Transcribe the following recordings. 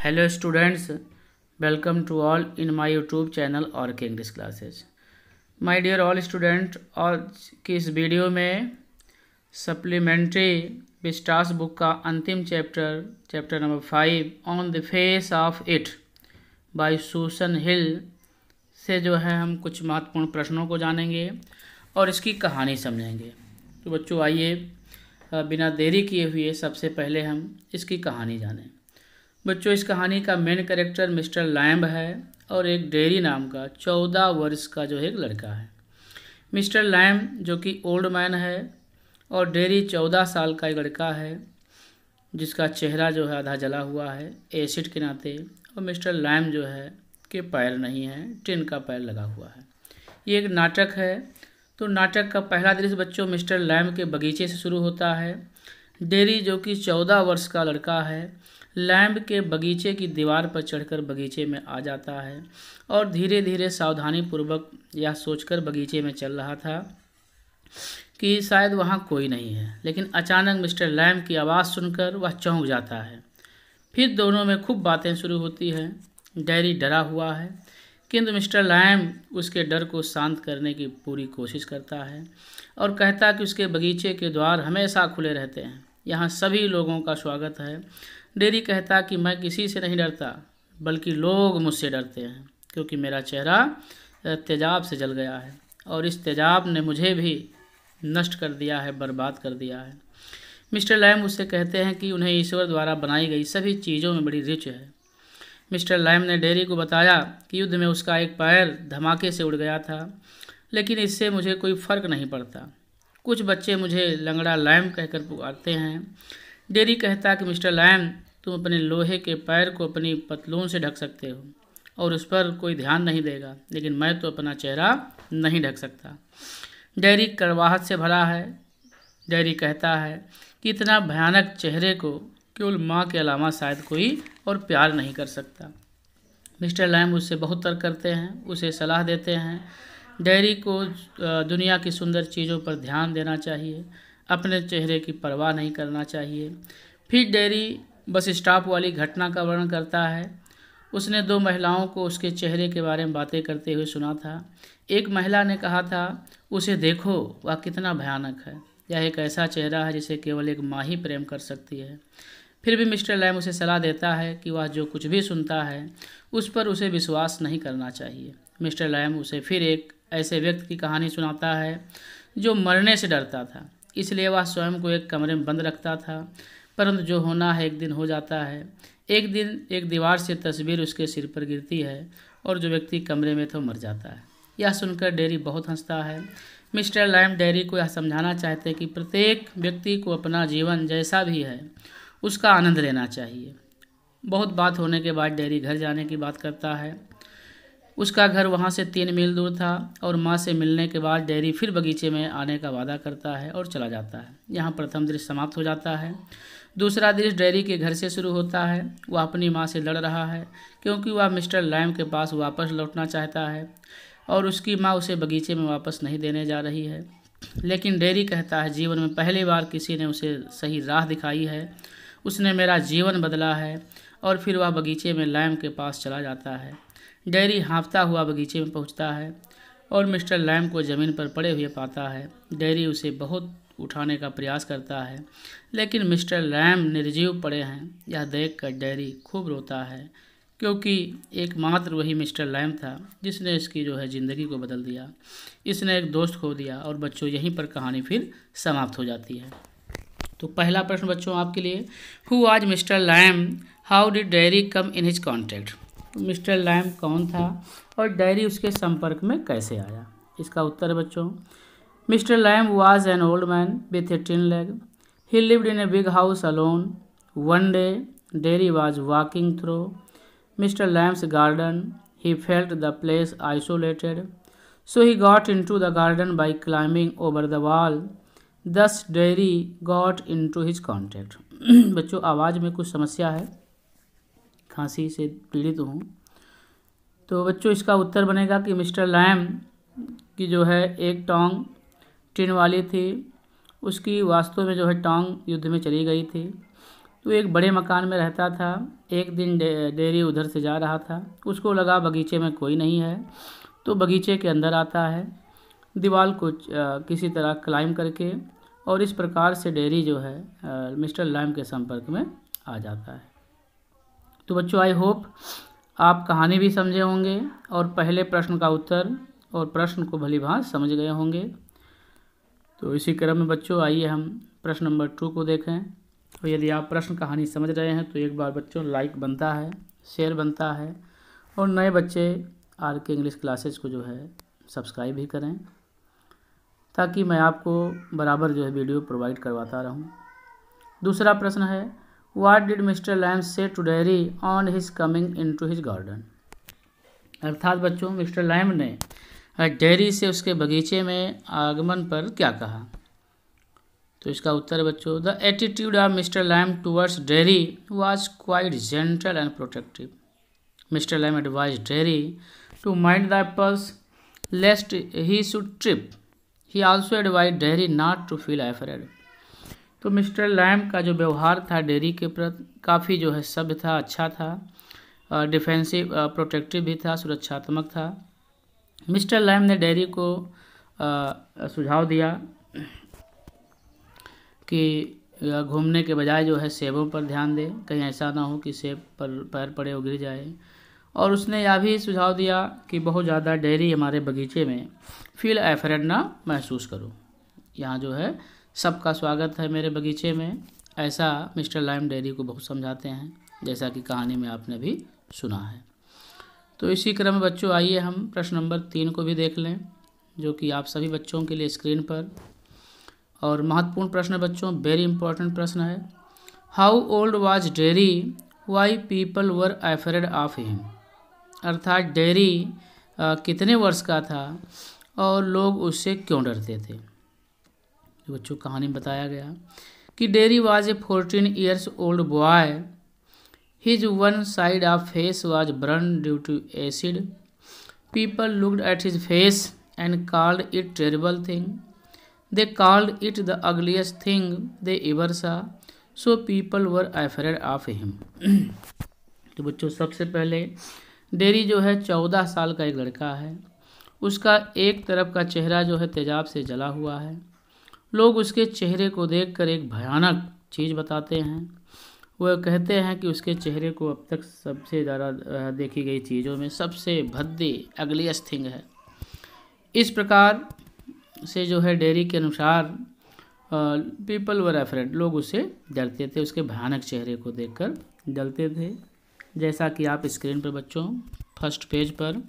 Hello students, welcome to all in my YouTube channel और के English classes. My dear all student, आज की इस वीडियो में सप्लीमेंट्री विस्टास बुक का अंतिम chapter number 5 on the face of it by Susan Hill से जो है हम कुछ महत्वपूर्ण प्रश्नों को जानेंगे और इसकी कहानी समझेंगे। तो बच्चों आइए बिना देरी किए हुए सबसे पहले हम इसकी कहानी जानें। बच्चों इस कहानी का मेन कैरेक्टर मिस्टर लैम्ब है और एक डेरी नाम का 14 वर्ष का जो एक लड़का है। मिस्टर लैम्ब जो कि ओल्ड मैन है और डेरी 14 साल का एक लड़का है जिसका चेहरा जो है आधा जला हुआ है एसिड के नाते, और मिस्टर लैम्ब जो है के पैर नहीं है, टिन का पैर लगा हुआ है। ये एक नाटक है। तो नाटक का पहला दृश्य बच्चों मिस्टर लैम्ब के बगीचे से शुरू होता है। डेरी जो कि 14 वर्ष का लड़का है लैम्ब के बगीचे की दीवार पर चढ़कर बगीचे में आ जाता है और धीरे धीरे सावधानीपूर्वक यह सोचकर बगीचे में चल रहा था कि शायद वहाँ कोई नहीं है, लेकिन अचानक मिस्टर लैम्ब की आवाज़ सुनकर वह चौंक जाता है। फिर दोनों में खूब बातें शुरू होती हैं। डेरी डरा हुआ है किंतु मिस्टर लैम्ब उसके डर को शांत करने की पूरी कोशिश करता है और कहता कि उसके बगीचे के द्वार हमेशा खुले रहते हैं, यहाँ सभी लोगों का स्वागत है। डेरी कहता कि मैं किसी से नहीं डरता, बल्कि लोग मुझसे डरते हैं क्योंकि मेरा चेहरा तेजाब से जल गया है और इस तेजाब ने मुझे भी नष्ट कर दिया है, बर्बाद कर दिया है। मिस्टर लैम्ब उससे कहते हैं कि उन्हें ईश्वर द्वारा बनाई गई सभी चीज़ों में बड़ी रुचि है। मिस्टर लैम्ब ने डेरी को बताया कि युद्ध में उसका एक पैर धमाके से उड़ गया था, लेकिन इससे मुझे कोई फ़र्क नहीं पड़ता। कुछ बच्चे मुझे लंगड़ा लैम्ब कहकर पुकारते हैं। डेरी कहता कि मिस्टर लैम्ब तुम अपने लोहे के पैर को अपनी पतलून से ढक सकते हो और उस पर कोई ध्यान नहीं देगा, लेकिन मैं तो अपना चेहरा नहीं ढक सकता। डेरी कड़वाहट से भरा है। डेरी कहता है कि इतना भयानक चेहरे को केवल माँ के अलावा शायद कोई और प्यार नहीं कर सकता। मिस्टर लैम्ब उससे बहुत तर्क करते हैं, उसे सलाह देते हैं डेरी को दुनिया की सुंदर चीज़ों पर ध्यान देना चाहिए, अपने चेहरे की परवाह नहीं करना चाहिए। फिर डेरी बस स्टॉप वाली घटना का वर्णन करता है। उसने 2 महिलाओं को उसके चेहरे के बारे में बातें करते हुए सुना था। एक महिला ने कहा था, उसे देखो वह कितना भयानक है, यह एक ऐसा चेहरा है जिसे केवल एक माँ ही प्रेम कर सकती है। फिर भी मिस्टर लैम्ब उसे सलाह देता है कि वह जो कुछ भी सुनता है उस पर उसे विश्वास नहीं करना चाहिए। मिस्टर लैम्ब उसे फिर एक ऐसे व्यक्ति की कहानी सुनाता है जो मरने से डरता था, इसलिए वह स्वयं को एक कमरे में बंद रखता था, परंतु जो होना है एक दिन हो जाता है। एक दिन एक दीवार से तस्वीर उसके सिर पर गिरती है और जो व्यक्ति कमरे में था मर जाता है। यह सुनकर डेरी बहुत हंसता है। मिस्टर लैम्ब डेरी को यह समझाना चाहते हैं कि प्रत्येक व्यक्ति को अपना जीवन जैसा भी है उसका आनंद लेना चाहिए। बहुत बात होने के बाद डेरी घर जाने की बात करता है। उसका घर वहाँ से 3 मील दूर था और माँ से मिलने के बाद डेरी फिर बगीचे में आने का वादा करता है और चला जाता है। यहाँ प्रथम दृश्य समाप्त हो जाता है। दूसरा दृश्य डेरी के घर से शुरू होता है। वह अपनी माँ से लड़ रहा है क्योंकि वह मिस्टर लैम्ब के पास वापस लौटना चाहता है और उसकी माँ उसे बगीचे में वापस नहीं देने जा रही है। लेकिन डेरी कहता है, जीवन में पहली बार किसी ने उसे सही राह दिखाई है, उसने मेरा जीवन बदला है। और फिर वह बगीचे में लैम्ब के पास चला जाता है। डेरी हाँफता हुआ बगीचे में पहुंचता है और मिस्टर लैम्ब को ज़मीन पर पड़े हुए पाता है। डेरी उसे बहुत उठाने का प्रयास करता है, लेकिन मिस्टर लैम्ब निर्जीव पड़े हैं। यह देखकर डेरी खूब रोता है क्योंकि एकमात्र वही मिस्टर लैम्ब था जिसने इसकी जो है ज़िंदगी को बदल दिया। इसने एक दोस्त खो दिया और बच्चों यहीं पर कहानी फिर समाप्त हो जाती है। तो पहला प्रश्न बच्चों आपके लिए, who was mister lamb, how did dairy come in his contact. Mister lamb कौन था और डेरी उसके संपर्क में कैसे आया। इसका उत्तर है बच्चों, mister Lamb was an old man with a tin leg. He lived in a big house alone. One day Derry was walking through mister Lamb's garden. He felt the place isolated, so he got into the garden by climbing over the wall. Thus Derry got into his contact. बच्चों आवाज़ में कुछ समस्या है, खांसी से पीड़ित हूँ। तो बच्चों इसका उत्तर बनेगा कि मिस्टर लैम्ब की जो है एक टांग टिन वाली थी, उसकी वास्तव में जो है टांग युद्ध में चली गई थी। तो एक बड़े मकान में रहता था। एक दिन डेयरी उधर से जा रहा था, उसको लगा बगीचे में कोई नहीं है, तो बगीचे के अंदर आता है, दीवार को किसी तरह क्लाइंब करके, और इस प्रकार से डेयरी जो है मिस्टर लाइम के संपर्क में आ जाता है। तो बच्चों, आई होप आप कहानी भी समझे होंगे और पहले प्रश्न का उत्तर और प्रश्न को भलीभांति समझ गए होंगे। तो इसी क्रम में बच्चों, आइए हम प्रश्न नंबर 2 को देखें। तो यदि आप प्रश्न कहानी समझ रहे हैं तो एक बार बच्चों लाइक बनता है, शेयर बनता है, और नए बच्चे RK इंग्लिश क्लासेस को जो है सब्सक्राइब भी करें, ताकि मैं आपको बराबर जो है वीडियो प्रोवाइड करवाता रहूं। दूसरा प्रश्न है, what did Mister Lamb say to Derry on his coming into his garden. अर्थात बच्चों, मिस्टर लैम ने डेयरी से उसके बगीचे में आगमन पर क्या कहा। तो इसका उत्तर है बच्चों, the attitude of mister Lamb towards Derry was quite gentle and protective. Mister Lamb advised Derry to mind the apples lest he should trip. He also advised Derry not to feel afraid. तो mister Lamb का जो व्यवहार था dairy के प्रति काफ़ी जो है सभ्य था, अच्छा था, डिफेंसिव प्रोटेक्टिव भी था, सुरक्षात्मक था। मिस्टर लैम ने डेयरी को सुझाव दिया कि घूमने के बजाय जो है सेबों पर ध्यान दे, कहीं ऐसा ना हो कि सेब पर पैर पड़े और गिर जाए। और उसने यह भी सुझाव दिया कि बहुत ज़्यादा डेयरी हमारे बगीचे में फील अफ्रेड ना महसूस करो। यहाँ जो है सबका स्वागत है मेरे बगीचे में, ऐसा मिस्टर लैम डेयरी को बहुत समझाते हैं, जैसा कि कहानी में आपने भी सुना है। तो इसी क्रम में बच्चों, आइए हम प्रश्न नंबर 3 को भी देख लें, जो कि आप सभी बच्चों के लिए स्क्रीन पर, और महत्वपूर्ण प्रश्न है बच्चों, वेरी इंपॉर्टेंट प्रश्न है। How old was dairy, why people were afraid of him. अर्थात डेयरी कितने वर्ष का था और लोग उससे क्यों डरते थे। तो बच्चों, कहानी में बताया गया कि dairy was a 14 years old boy. His one side of face was burned due to acid. People looked at his face and called it terrible thing. They called it the ugliest thing they ever saw. So people were afraid of him. तो बच्चों, सबसे पहले dairy जो है 14 साल का एक लड़का है। उसका एक तरफ का चेहरा जो है तेजाब से जला हुआ है। लोग उसके चेहरे को देखकर एक भयानक चीज़ बताते हैं। वह कहते हैं कि उसके चेहरे को अब तक सबसे ज़्यादा देखी गई चीज़ों में सबसे भद्दी अगलीस्ट थिंग है। इस प्रकार से जो है डेयरी के अनुसार पीपल वर अफ्रेड, लोग उससे डरते थे, उसके भयानक चेहरे को देखकर डरते थे। जैसा कि आप स्क्रीन पर बच्चों फर्स्ट पेज पर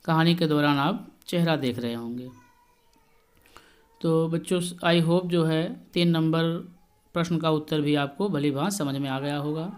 कहानी के दौरान आप चेहरा देख रहे होंगे। तो बच्चों, आई होप जो है 3 नंबर प्रश्न का उत्तर भी आपको भलीभांति समझ में आ गया होगा।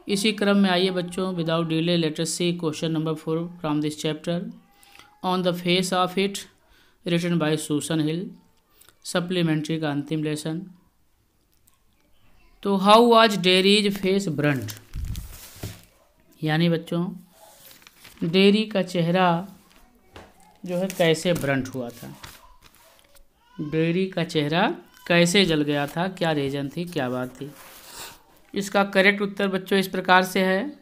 इसी क्रम में आइए बच्चों, without delay let us see question number 4 from this chapter on the face of it, written by Susan Hill, supplementary का अंतिम लेसन। तो how was Derry's face burnt, यानी बच्चों डेयरी का चेहरा जो है कैसे ब्रंट हुआ था, डेयरी का चेहरा कैसे जल गया था, क्या रीजन थी, क्या बात थी। इसका करेक्ट उत्तर बच्चों इस प्रकार से है,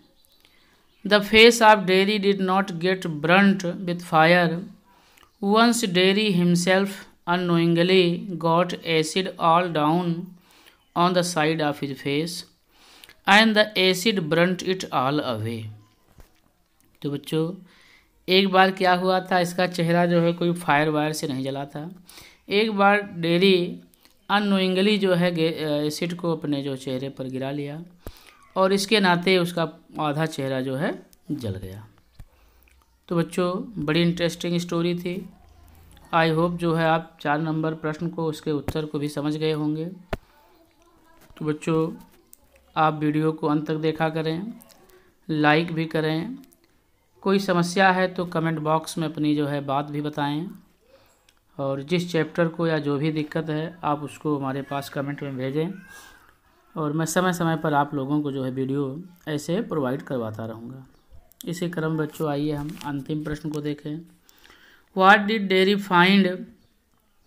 the face of Derry did not get burnt with fire once Derry himself unknowingly got acid all down on the side of his face and the acid burnt it all away. तो बच्चों, एक बार क्या हुआ था, इसका चेहरा जो है कोई फायर वायर से नहीं जला था। एक बार डेयरी अननोइंगली जो है एसिड को अपने जो चेहरे पर गिरा लिया और इसके नाते उसका आधा चेहरा जो है जल गया। तो बच्चों, बड़ी इंटरेस्टिंग स्टोरी थी। आई होप जो है आप 4 नंबर प्रश्न को, उसके उत्तर को भी समझ गए होंगे। तो बच्चों, आप वीडियो को अंत तक देखा करें, लाइक भी करें। कोई समस्या है तो कमेंट बॉक्स में अपनी जो है बात भी बताएं, और जिस चैप्टर को या जो भी दिक्कत है आप उसको हमारे पास कमेंट में भेजें, और मैं समय समय पर आप लोगों को जो है वीडियो ऐसे प्रोवाइड करवाता रहूँगा। इसी क्रम बच्चों, आइए हम अंतिम प्रश्न को देखें। What did Derry find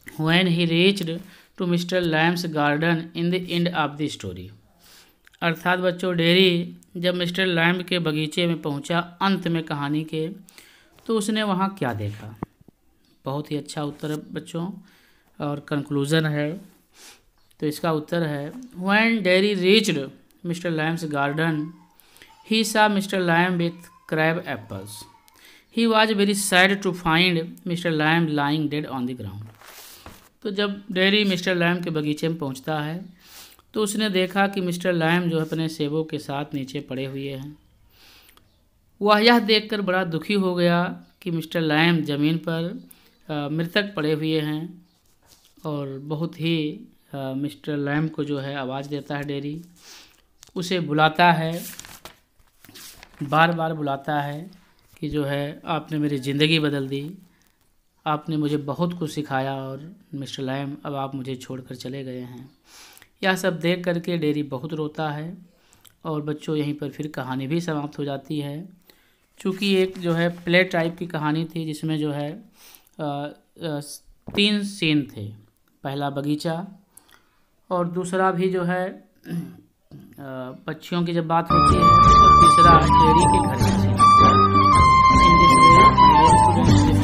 when he reached to Mister Lamb's garden in the end of the story. अर्थात बच्चों डेरी जब मिस्टर लैम्ब के बगीचे में पहुंचा अंत में कहानी के, तो उसने वहां क्या देखा। बहुत ही अच्छा उत्तर है बच्चों, और कंक्लूज़न है। तो इसका उत्तर है when Derry reached Mister Lamb's garden he saw Mister Lamb with crab apples. He was very sad to find Mister Lamb lying dead on the ground. तो जब डेरी मिस्टर लैम्ब के बगीचे में पहुंचता है तो उसने देखा कि मिस्टर लैम्ब जो है अपने सेबों के साथ नीचे पड़े हुए हैं। वह यह देखकर बड़ा दुखी हो गया कि मिस्टर लैम्ब ज़मीन पर मृतक पड़े हुए हैं, और बहुत ही मिस्टर लैम्ब को जो है आवाज़ देता है डेरी, उसे बुलाता है, बार बार बुलाता है कि जो है आपने मेरी ज़िंदगी बदल दी, आपने मुझे बहुत कुछ सिखाया, और मिस्टर लैम्ब अब आप मुझे छोड़कर चले गए हैं। यह सब देख करके डेरी बहुत रोता है, और बच्चों यहीं पर फिर कहानी भी समाप्त हो जाती है। चूँकि एक जो है प्ले टाइप की कहानी थी जिसमें जो है 3 सीन थे, पहला बगीचा, और दूसरा भी जो है पक्षियों की जब बात होती है, और तीसरा डेरी के घर में। In this way my dear students